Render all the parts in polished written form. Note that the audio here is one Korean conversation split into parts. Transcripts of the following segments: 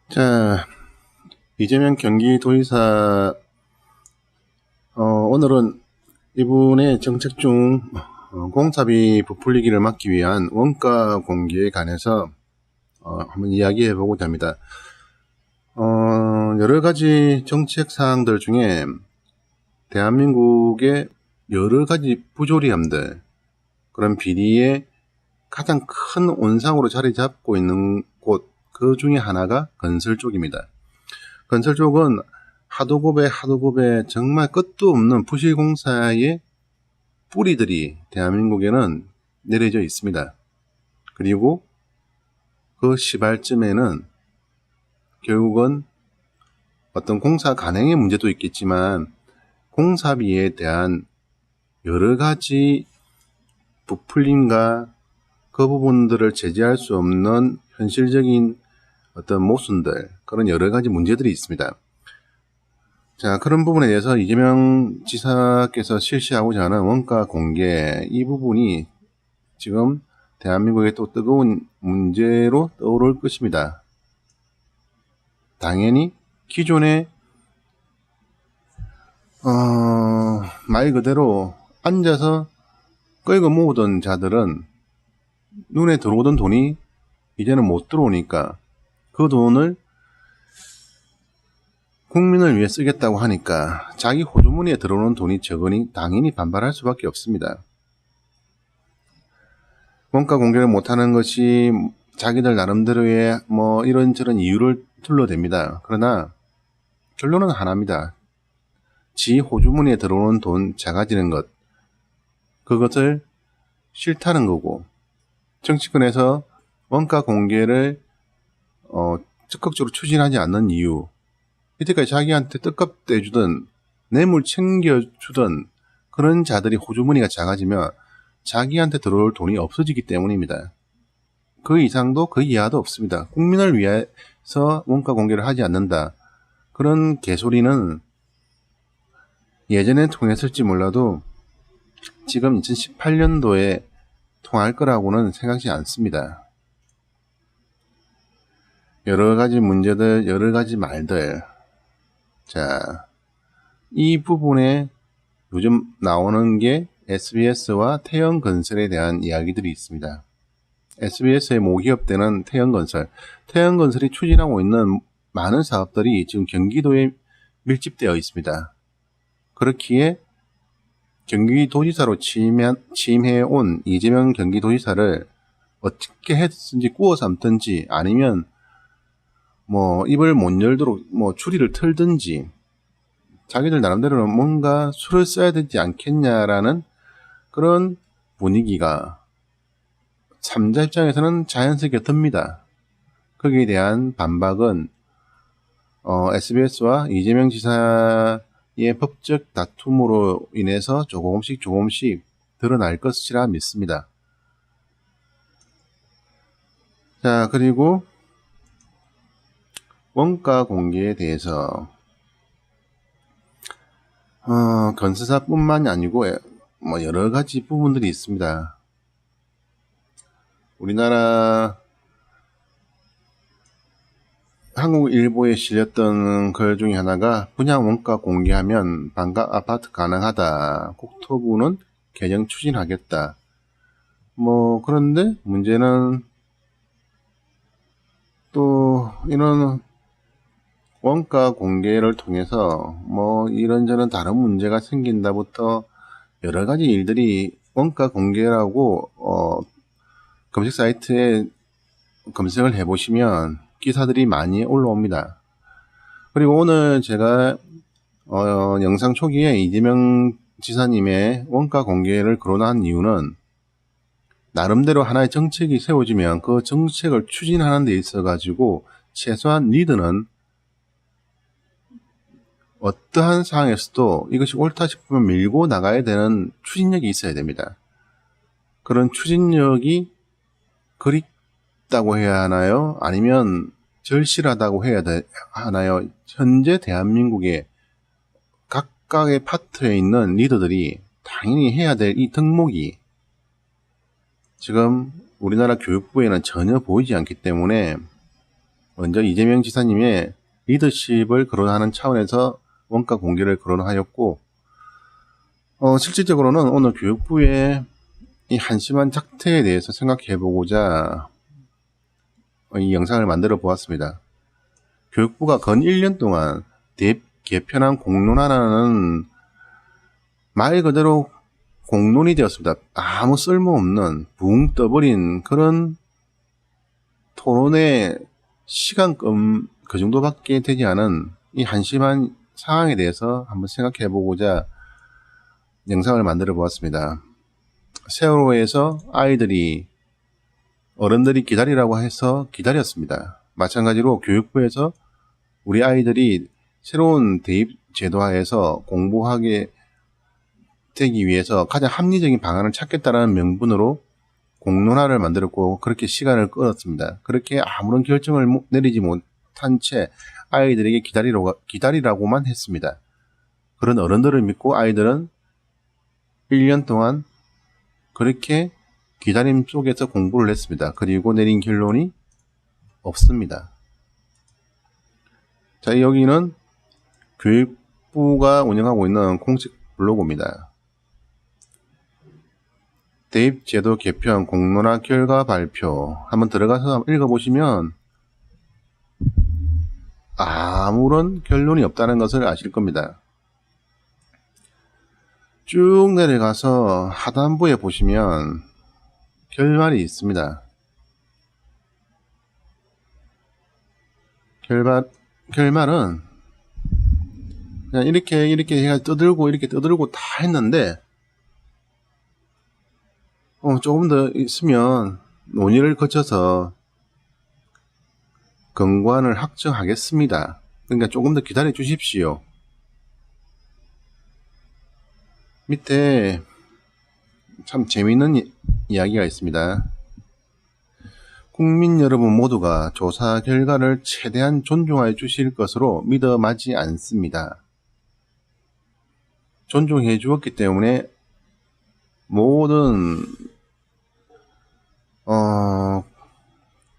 자, 이재명 경기도지사, 오늘은 이분의 정책 중 공사비 부풀리기를 막기 위한 원가 공개에 관해서 한번 이야기해 보고자 합니다. 여러 가지 정책 사항들 중에 대한민국의 여러 가지 부조리함들, 그런 비리의 가장 큰 온상으로 자리 잡고 있는 곳, 그 중에 하나가 건설 쪽입니다. 건설 쪽은 하도 곱해 정말 끝도 없는 부실공사의 뿌리들이 대한민국에는 내려져 있습니다. 그리고 그 시발점에는 결국은 어떤 공사 간행의 문제도 있겠지만 공사비에 대한 여러 가지 부풀림과 그 부분들을 제재할 수 없는 현실적인 어떤 모순들, 그런 여러 가지 문제들이 있습니다. 자, 그런 부분에 대해서 이재명 지사께서 실시하고자 하는 원가 공개, 이 부분이 지금 대한민국의 또 뜨거운 문제로 떠오를 것입니다. 당연히 기존에 말 그대로 앉아서 끌고 모으던 자들은 눈에 들어오던 돈이 이제는 못 들어오니까 그 돈을 국민을 위해 쓰겠다고 하니까 자기 호주머니에 들어오는 돈이 적으니 당연히 반발할 수밖에 없습니다. 원가 공개를 못하는 것이 자기들 나름대로의 이런저런 이유를 둘러댑니다. 그러나 결론은 하나입니다. 지 호주머니에 들어오는 돈 작아지는 것, 그것을 싫다는 거고, 정치권에서 원가 공개를 적극적으로 추진하지 않는 이유, 이때까지 자기한테 떡값 떼주던 뇌물 챙겨주던 그런 자들이 호주머니가 작아지면 자기한테 들어올 돈이 없어지기 때문입니다. 그 이상도 그 이하도 없습니다. 국민을 위해서 원가 공개를 하지 않는다, 그런 개소리는 예전에 통했을지 몰라도 지금 2018년도에 통할 거라고는 생각지 않습니다. 여러 가지 문제들, 여러 가지 말들. 자, 이 부분에 요즘 나오는 게 SBS와 태영건설에 대한 이야기들이 있습니다. SBS의 모기업되는 태영건설. 태영건설이 추진하고 있는 많은 사업들이 지금 경기도에 밀집되어 있습니다. 그렇기에 경기도지사로 취임해온 이재명 경기도지사를 어떻게 했든지 구워 삶든지 아니면 입을 못 열도록 추리를 틀든지 자기들 나름대로는 뭔가 수를 써야 되지 않겠냐라는 그런 분위기가 삼자 입장에서는 자연스럽게 듭니다. 거기에 대한 반박은 SBS와 이재명 지사의 법적 다툼으로 인해서 조금씩 드러날 것이라 믿습니다. 자, 그리고 원가 공개에 대해서 건설사뿐만이 아니고 여러 가지 부분들이 있습니다. 우리나라 한국일보에 실렸던 글 중에 하나가 분양 원가 공개하면 반값 아파트 가능하다. 국토부는 개정 추진하겠다. 그런데 문제는 또 이런 원가 공개를 통해서 이런저런 다른 문제가 생긴다부터 여러 가지 일들이 원가 공개라고 검색 사이트에 검색을 해보시면 기사들이 많이 올라옵니다. 그리고 오늘 제가 영상 초기에 이재명 지사님의 원가 공개를 거론한 이유는 나름대로 하나의 정책이 세워지면 그 정책을 추진하는 데 있어 가지고 최소한 리더는 어떠한 상황에서도 이것이 옳다 싶으면 밀고 나가야 되는 추진력이 있어야 됩니다. 그런 추진력이 그립다고 해야 하나요? 아니면 절실하다고 해야 하나요? 현재 대한민국의 각각의 파트에 있는 리더들이 당연히 해야 될 이 덕목이 지금 우리나라 교육부에는 전혀 보이지 않기 때문에 먼저 이재명 지사님의 리더십을 거론하는 차원에서 원가 공개를 거론하였고, 실질적으로는 오늘 교육부의 이 한심한 작태에 대해서 생각해보고자 이 영상을 만들어 보았습니다. 교육부가 건 1년 동안 대입 개편안 공론화라는 말 그대로 공론이 되었습니다. 아무 쓸모없는 붕 떠버린 그런 토론의 시간끔 그 정도밖에 되지 않은 이 한심한 상황에 대해서 한번 생각해 보고자 영상을 만들어 보았습니다. 세월호에서 아이들이 어른들이 기다리라고 해서 기다렸습니다. 마찬가지로 교육부에서 우리 아이들이 새로운 대입 제도하에서 공부하게 되기 위해서 가장 합리적인 방안을 찾겠다는 명분으로 공론화를 만들었고 그렇게 시간을 끌었습니다. 그렇게 아무런 결정을 내리지 못한 채 아이들에게 기다리라고만 했습니다. 그런 어른들을 믿고 아이들은 1년 동안 그렇게 기다림 속에서 공부를 했습니다. 그리고 내린 결론이 없습니다. 자, 여기는 교육부가 운영하고 있는 공식 블로그입니다. 대입제도 개편 공론화 결과 발표 한번 들어가서 읽어보시면 아무런 결론이 없다는 것을 아실 겁니다. 쭉 내려가서 하단부에 보시면 결말이 있습니다. 결말은 그냥 이렇게 해가 떠들고 다 했는데 조금 더 있으면 논의를 거쳐서 건관을 확정하겠습니다. 그러니까 조금 더 기다려 주십시오. 밑에 참 재미있는 이야기가 있습니다. 국민 여러분 모두가 조사 결과를 최대한 존중해 주실 것으로 믿어 마지 않습니다. 존중해 주었기 때문에 모든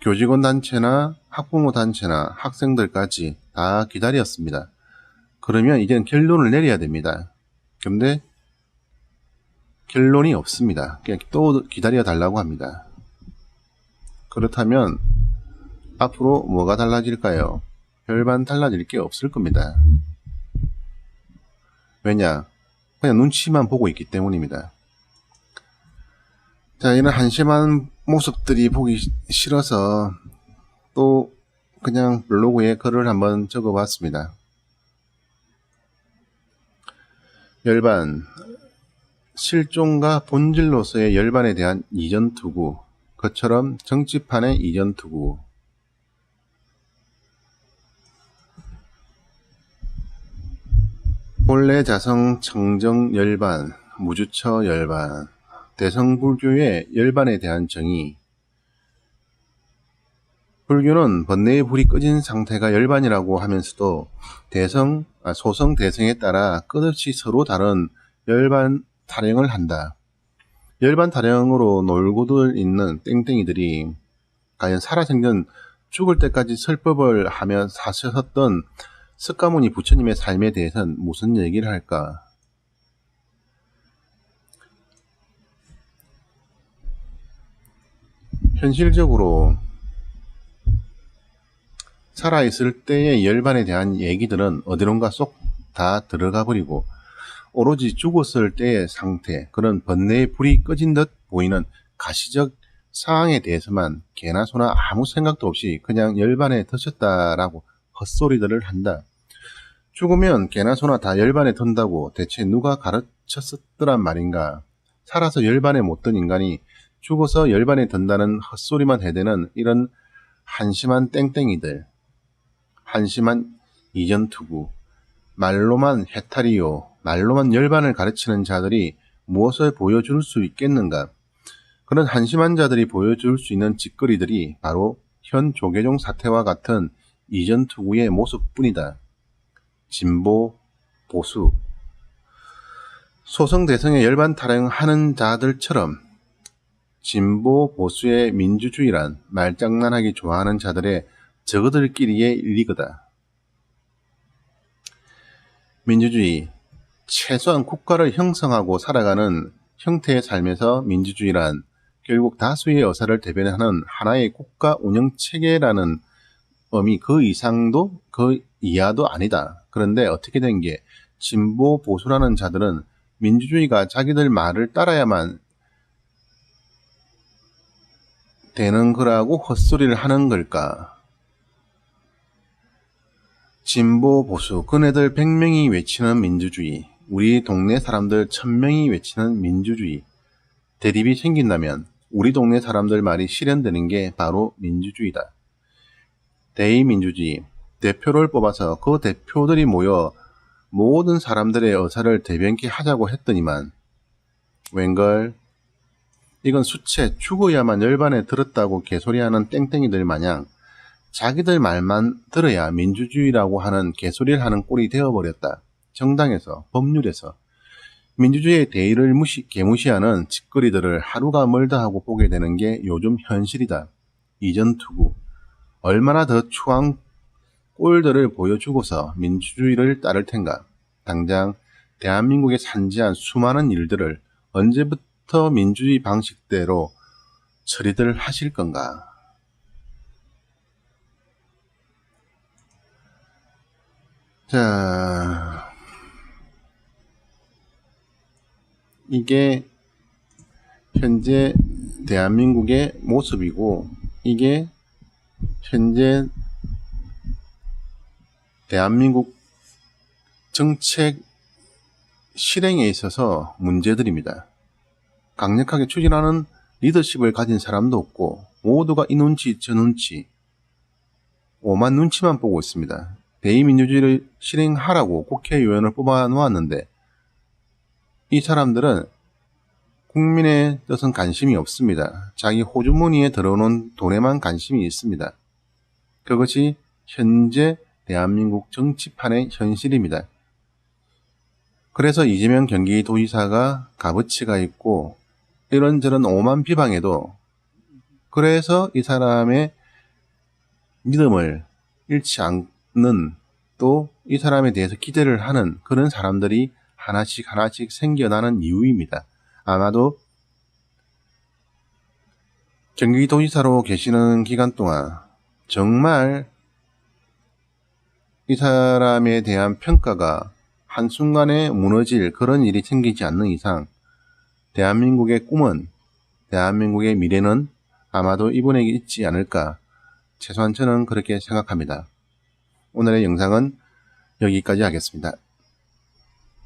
교직원 단체나 학부모 단체나 학생들까지 다 기다렸습니다. 그러면 이제는 결론을 내려야 됩니다. 근데 결론이 없습니다. 그냥 또 기다려 달라고 합니다. 그렇다면 앞으로 뭐가 달라질까요? 별반 달라질 게 없을 겁니다. 왜냐? 그냥 눈치만 보고 있기 때문입니다. 자, 이런 한심한 모습들이 보기 싫어서 또 그냥 블로그에 글을 한번 적어봤습니다. 열반, 실종과 본질로서의 열반에 대한 이전투구, 그처럼 정치판의 이전투구. 본래 자성 청정 열반, 무주처 열반, 대성불교의 열반에 대한 정의. 불교는 번뇌의 불이 꺼진 상태가 열반이라고 하면서도 소성 대성에 따라 끝없이 서로 다른 열반 타령을 한다. 열반 타령으로 놀고들 있는 땡땡이들이 과연 살아생전 죽을 때까지 설법을 하며 사셨던 석가모니 부처님의 삶에 대해서는 무슨 얘기를 할까? 현실적으로 살아있을 때의 열반에 대한 얘기들은 어디론가 쏙 다 들어가 버리고 오로지 죽었을 때의 상태, 그런 번뇌의 불이 꺼진 듯 보이는 가시적 상황에 대해서만 개나 소나 아무 생각도 없이 그냥 열반에 드셨다라고 헛소리들을 한다. 죽으면 개나 소나 다 열반에 든다고 대체 누가 가르쳤었더란 말인가? 살아서 열반에 못 든 인간이 죽어서 열반에 든다는 헛소리만 해대는 이런 한심한 땡땡이들, 한심한 이전투구, 말로만 해탈이요, 말로만 열반을 가르치는 자들이 무엇을 보여줄 수 있겠는가? 그런 한심한 자들이 보여줄 수 있는 짓거리들이 바로 현 조계종 사태와 같은 이전투구의 모습뿐이다. 진보, 보수, 소성대성의 열반 타령하는 자들처럼 진보, 보수의 민주주의란 말장난하기 좋아하는 자들의 저그들끼리의 리그다. 민주주의, 최소한 국가를 형성하고 살아가는 형태의 삶에서 민주주의란 결국 다수의 의사를 대변하는 하나의 국가 운영 체계라는 의미 그 이상도 그 이하도 아니다. 그런데 어떻게 된 게 진보 보수라는 자들은 민주주의가 자기들 말을 따라야만 되는 거라고 헛소리를 하는 걸까? 진보 보수 그네들 100명이 외치는 민주주의, 우리 동네 사람들 1000명이 외치는 민주주의, 대립이 생긴다면 우리 동네 사람들 말이 실현되는 게 바로 민주주의다. 대의민주주의, 대표를 뽑아서 그 대표들이 모여 모든 사람들의 의사를 대변케 하자고 했더니만 웬걸? 이건 수채 죽어야만 열반에 들었다고 개소리하는 땡땡이들 마냥 자기들 말만 들어야 민주주의라고 하는 개소리를 하는 꼴이 되어버렸다. 정당에서, 법률에서. 민주주의의 대의를 개무시하는 짓거리들을 하루가 멀다 하고 보게 되는 게 요즘 현실이다. 이전 투구. 얼마나 더 추한 꼴들을 보여주고서 민주주의를 따를 텐가. 당장 대한민국에 산지한 수많은 일들을 언제부터 민주주의 방식대로 처리들 하실 건가. 자, 이게 현재 대한민국의 모습이고 이게 현재 대한민국 정책 실행에 있어서 문제들입니다. 강력하게 추진하는 리더십을 가진 사람도 없고 모두가 이 눈치 저 눈치 오만 눈치만 보고 있습니다. 대의민주주의를 실행하라고 국회의원을 뽑아 놓았는데 이 사람들은 국민의 뜻은 관심이 없습니다. 자기 호주머니에 들어오는 돈에만 관심이 있습니다. 그것이 현재 대한민국 정치판의 현실입니다. 그래서 이재명 경기도지사가 값어치가 있고 이런저런 오만 비방에도 그래서 이 사람의 믿음을 잃지 않는 또 이 사람에 대해서 기대를 하는 그런 사람들이 하나씩 생겨나는 이유입니다. 아마도 경기도지사로 계시는 기간 동안 정말 이 사람에 대한 평가가 한순간에 무너질 그런 일이 생기지 않는 이상 대한민국의 꿈은, 대한민국의 미래는 아마도 이분에게 있지 않을까. 최소한 저는 그렇게 생각합니다. 오늘의 영상은 여기까지 하겠습니다.